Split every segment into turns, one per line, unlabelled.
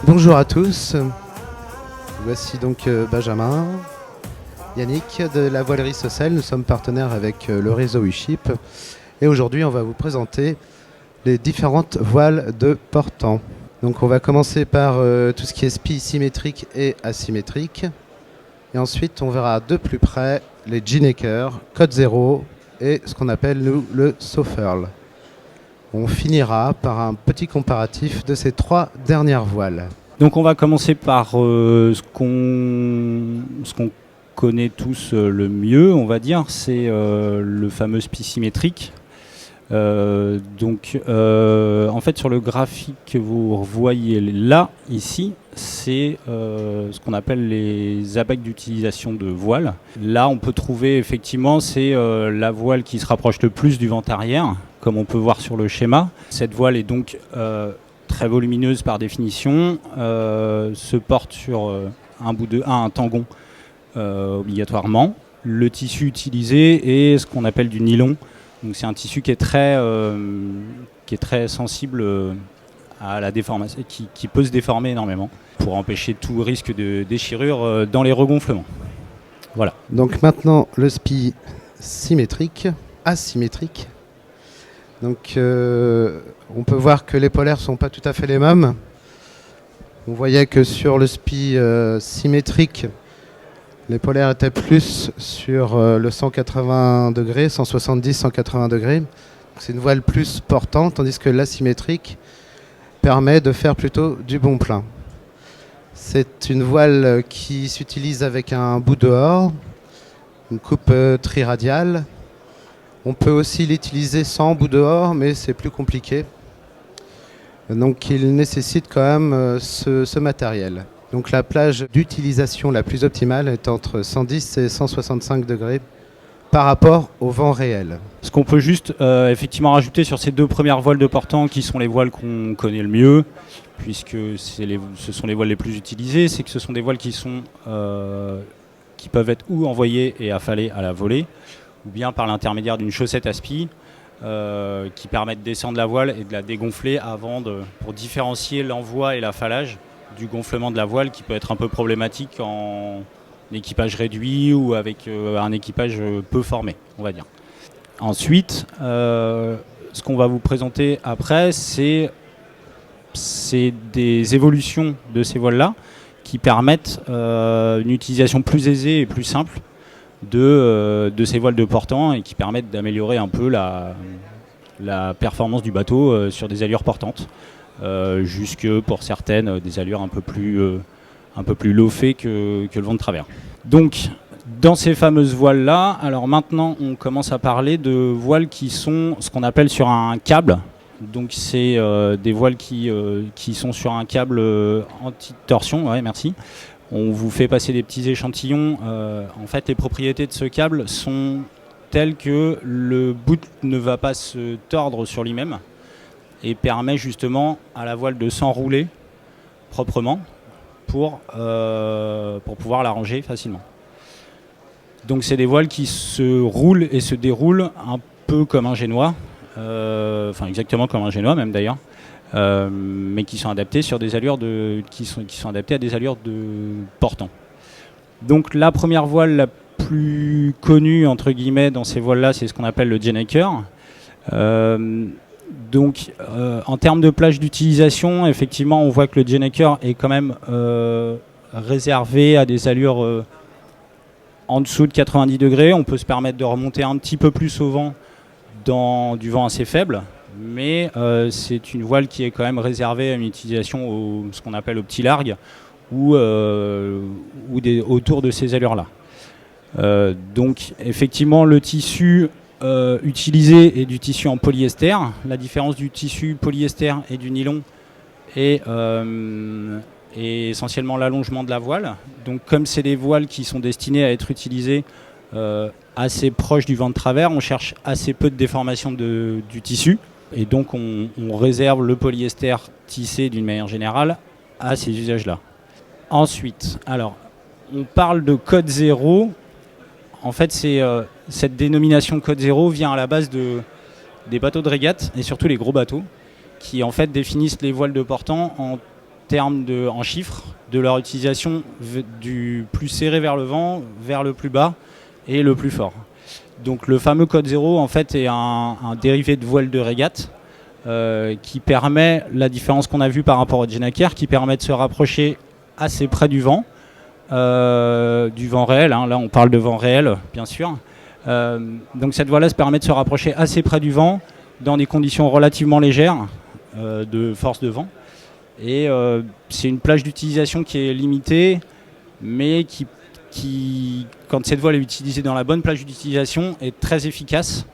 Bonjour à tous, voici donc Benjamin, Yannick de la voilerie Saucelles. Nous sommes partenaires avec le réseau USHIP et aujourd'hui on va vous présenter les différentes voiles de portant. Donc on va commencer par tout ce qui est SPI symétrique et asymétrique et ensuite on verra de plus près les Ginnaker, Code 0 et ce qu'on appelle nous le Sauferl. On finira par un petit comparatif de ces trois dernières voiles.
Donc on va commencer par ce qu'on connaît tous le mieux, on va dire, c'est le fameux SPI symétrique. En fait sur le graphique que vous voyez là, ici, c'est ce qu'on appelle les abacs d'utilisation de voile. Là on peut trouver effectivement, c'est la voile qui se rapproche le plus du vent arrière, comme on peut voir sur le schéma. Cette voile est donc très volumineuse par définition, se porte sur un tangon obligatoirement. Le tissu utilisé est ce qu'on appelle du nylon. Donc c'est un tissu qui est très sensible à la déformation, qui peut se déformer énormément pour empêcher tout risque de déchirure dans les regonflements. Voilà.
Donc maintenant le SPI symétrique, asymétrique. Donc on peut voir que les polaires ne sont pas tout à fait les mêmes. On voyait que sur le SPI symétrique, les polaires étaient plus sur le 180 degrés, 170, 180 degrés. C'est une voile plus portante, tandis que l'asymétrique permet de faire plutôt du bon plein. C'est une voile qui s'utilise avec un bout dehors, une coupe triradiale. On peut aussi l'utiliser sans bout dehors, mais c'est plus compliqué. Donc il nécessite quand même ce matériel. Donc la plage d'utilisation la plus optimale est entre 110 et 165 degrés par rapport au vent réel.
Ce qu'on peut juste effectivement rajouter sur ces deux premières voiles de portant, qui sont les voiles qu'on connaît le mieux, puisque ce sont les voiles les plus utilisées, c'est que ce sont des voiles qui peuvent être ou envoyées et affalées à la volée, ou bien par l'intermédiaire d'une chaussette à SPI qui permet de descendre la voile et de la dégonfler pour différencier l'envoi et l'affalage du gonflement de la voile, qui peut être un peu problématique en équipage réduit ou avec un équipage peu formé, on va dire. Ensuite, ce qu'on va vous présenter après, c'est des évolutions de ces voiles-là qui permettent une utilisation plus aisée et plus simple de ces voiles de portant et qui permettent d'améliorer un peu la performance du bateau sur des allures portantes, jusque pour certaines des allures un peu plus low-fait que le vent de travers. Donc dans ces fameuses voiles-là, alors maintenant on commence à parler de voiles qui sont ce qu'on appelle sur un câble. Donc c'est des voiles qui sont sur un câble anti-torsion, ouais, merci. On vous fait passer des petits échantillons. En fait, les propriétés de ce câble sont telles que le bout ne va pas se tordre sur lui-même et permet justement à la voile de s'enrouler proprement pour pouvoir la ranger facilement. Donc c'est des voiles qui se roulent et se déroulent un peu comme un génois, exactement comme un génois même d'ailleurs. Mais qui sont adaptés sur des allures qui sont adaptés à des allures de portant. Donc la première voile la plus connue entre guillemets dans ces voiles-là, c'est ce qu'on appelle le Ginnaker. En termes de plage d'utilisation, effectivement, on voit que le Ginnaker est quand même réservé à des allures en dessous de 90 degrés. On peut se permettre de remonter un petit peu plus au vent dans du vent assez faible. Mais c'est une voile qui est quand même réservée à une utilisation ce qu'on appelle au petit largue ou autour de ces allures-là. Donc effectivement le tissu utilisé est du tissu en polyester. La différence du tissu polyester et du nylon est essentiellement l'allongement de la voile. Donc comme c'est des voiles qui sont destinées à être utilisées assez proches du vent de travers, on cherche assez peu de déformation du tissu. Et donc on réserve le polyester tissé d'une manière générale à ces usages-là. Ensuite, alors, on parle de code 0. En fait, cette dénomination code 0 vient à la base des bateaux de régate, et surtout les gros bateaux, qui en fait définissent les voiles de portant en chiffres de leur utilisation du plus serré vers le vent, vers le plus bas et le plus fort. Donc le fameux code 0 en fait est un dérivé de voile de régate qui permet, la différence qu'on a vue par rapport au Genaker, qui permet de se rapprocher assez près du vent réel, hein. Là on parle de vent réel bien sûr. Donc cette voile-là se permet de se rapprocher assez près du vent dans des conditions relativement légères de force de vent. Et c'est une plage d'utilisation qui est limitée, mais qui, quand cette voile est utilisée dans la bonne plage d'utilisation, est très efficace,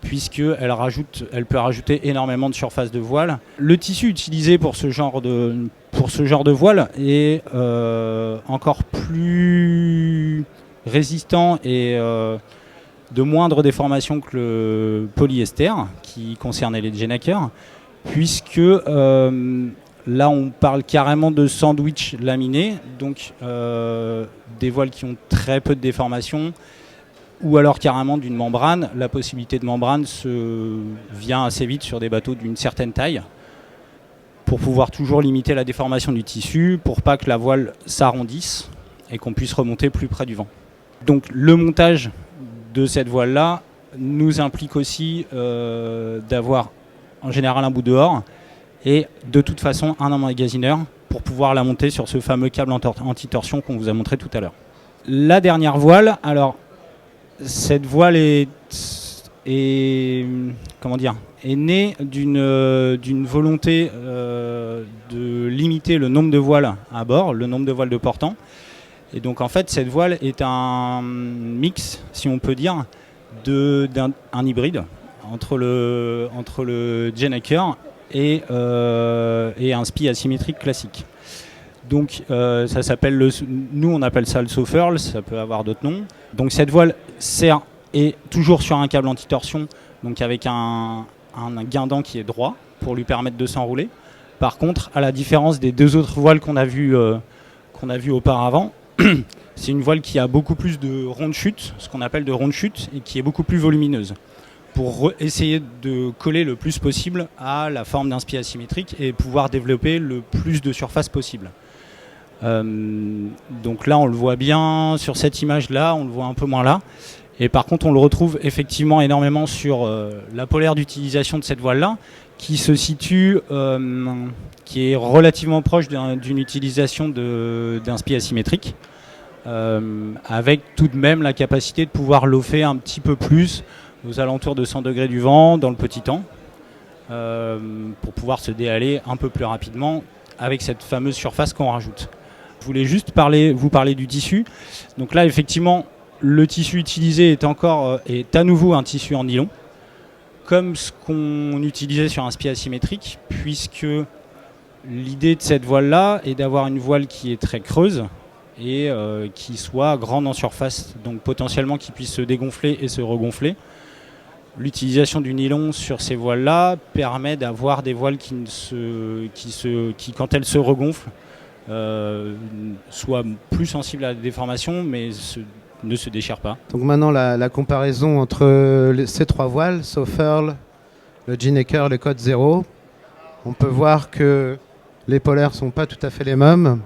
puisqu'elle peut rajouter énormément de surface de voile. Le tissu utilisé pour ce genre de voile est encore plus résistant et de moindre déformation que le polyester, qui concernait les Genaker, puisque là on parle carrément de sandwich laminé, donc des voiles qui ont très peu de déformation, ou alors carrément d'une membrane. La possibilité de membrane vient assez vite sur des bateaux d'une certaine taille, pour pouvoir toujours limiter la déformation du tissu, pour pas que la voile s'arrondisse et qu'on puisse remonter plus près du vent. Donc le montage de cette voile-là nous implique aussi d'avoir en général un bout dehors et de toute façon un emmagasineur pour pouvoir la monter sur ce fameux câble anti-torsion qu'on vous a montré tout à l'heure. La dernière voile, alors cette voile est née d'une volonté de limiter le nombre de voiles à bord, le nombre de voiles de portant. Et donc en fait cette voile est un mix, si on peut dire, d'un hybride entre le Genaker et un spi asymétrique classique. Donc ça s'appelle nous on appelle ça le Sofurl, ça peut avoir d'autres noms. Donc cette voile est toujours sur un câble anti-torsion, donc avec un guindant qui est droit pour lui permettre de s'enrouler. Par contre, à la différence des deux autres voiles qu'on a vues auparavant, c'est une voile qui a beaucoup plus de ronde chute, ce qu'on appelle de ronde chute, et qui est beaucoup plus volumineuse, pour essayer de coller le plus possible à la forme d'un spi asymétrique et pouvoir développer le plus de surface possible. Donc là on le voit bien sur cette image là, on le voit un peu moins là, et par contre on le retrouve effectivement énormément sur la polaire d'utilisation de cette voile là, qui se situe, qui est relativement proche d'une utilisation d'un spi asymétrique, avec tout de même la capacité de pouvoir lofer un petit peu plus aux alentours de 100 degrés du vent dans le petit temps, pour pouvoir se déhaler un peu plus rapidement avec cette fameuse surface qu'on rajoute. Je voulais juste vous parler du tissu. Donc là effectivement le tissu utilisé est à nouveau un tissu en nylon, comme ce qu'on utilisait sur un spi asymétrique, puisque l'idée de cette voile là est d'avoir une voile qui est très creuse et qui soit grande en surface, donc potentiellement qui puisse se dégonfler et se regonfler. L'utilisation du nylon sur ces voiles-là permet d'avoir des voiles qui, quand elles se regonflent, soient plus sensibles à la déformation, mais ne se déchirent pas.
Donc maintenant, la comparaison entre ces trois voiles, Sofurl, le Genaker, le code 0, on peut voir que les polaires ne sont pas tout à fait les mêmes.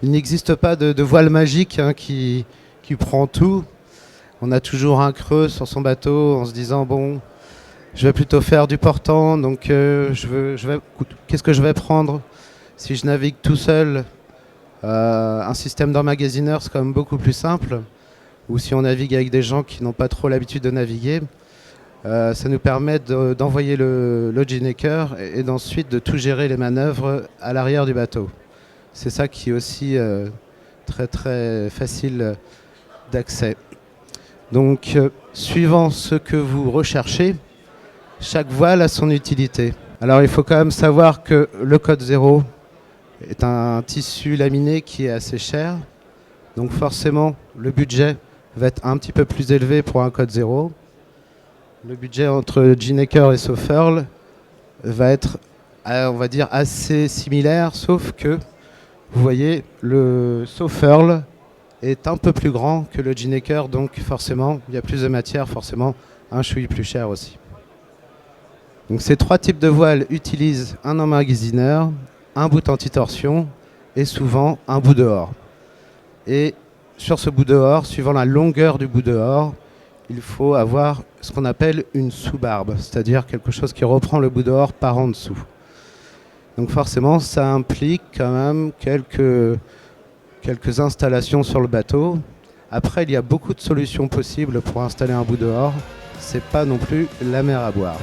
Il n'existe pas de voile magique qui prend tout. On a toujours un creux sur son bateau en se disant bon, je vais plutôt faire du portant, donc qu'est-ce que je vais prendre si je navigue tout seul? Un système d'emmagasineur, c'est quand même beaucoup plus simple. Ou si on navigue avec des gens qui n'ont pas trop l'habitude de naviguer, ça nous permet d'envoyer le Genaker et d'ensuite de tout gérer les manœuvres à l'arrière du bateau. C'est ça qui est aussi très très facile d'accès. Donc, suivant ce que vous recherchez, chaque voile a son utilité. Alors, il faut quand même savoir que le code 0 est un tissu laminé qui est assez cher. Donc, forcément, le budget va être un petit peu plus élevé pour un code 0. Le budget entre Genaker et Sofurl va être, on va dire, assez similaire, sauf que, vous voyez, le Sofurl est un peu plus grand que le Ginnaker, donc forcément, il y a plus de matière, forcément, un chouïa plus cher aussi. Donc ces 3 types de voiles utilisent un emmagasineur, un bout anti-torsion et souvent un bout dehors. Et sur ce bout dehors, suivant la longueur du bout dehors, il faut avoir ce qu'on appelle une sous-barbe, c'est-à-dire quelque chose qui reprend le bout dehors par en dessous. Donc forcément, ça implique quand même quelques installations sur le bateau. Après, il y a beaucoup de solutions possibles pour installer un bout dehors. C'est pas non plus la mer à boire.